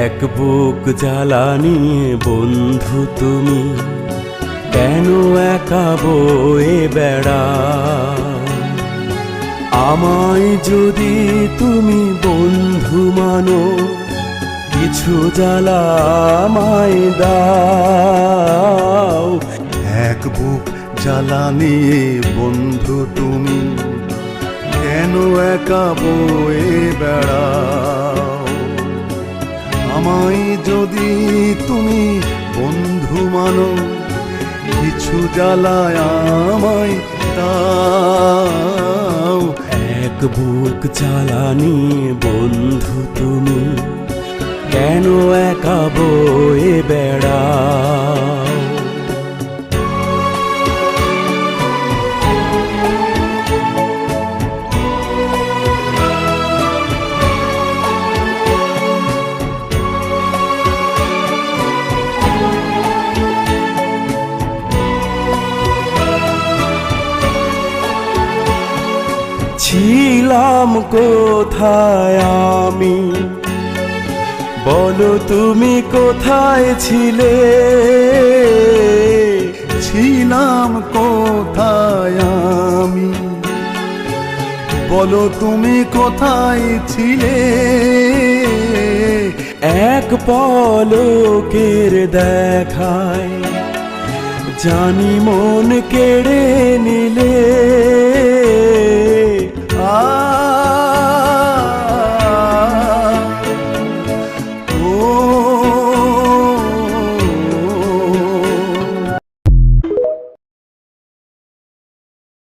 এক বুক জ্বালা নিয়ে বন্ধু তুমি কেন একা বয়ে বেড়াও? আমায় যদি তুমি বন্ধু মানো, কিছু জ্বালা আমায় দাও। এক বুক জ্বালা নিয়ে বন্ধু তুমি কেন একা বয়ে বেড়াও? আমায় যদি তুমি বন্ধু মানো, কিছু জ্বালায় আমায় দাও। এক বুক জ্বালা নিয়ে বন্ধু তুমি কেন একা বয়ে বেড়াও? ছিলাম কোথায় আমি, বলো তুমি কোথায় ছিলে? ছিলাম কোথায় আমি, বলো তুমি কোথায় ছিলে? এক পলকের দেখায় জানি মন কেড়ে নিলে।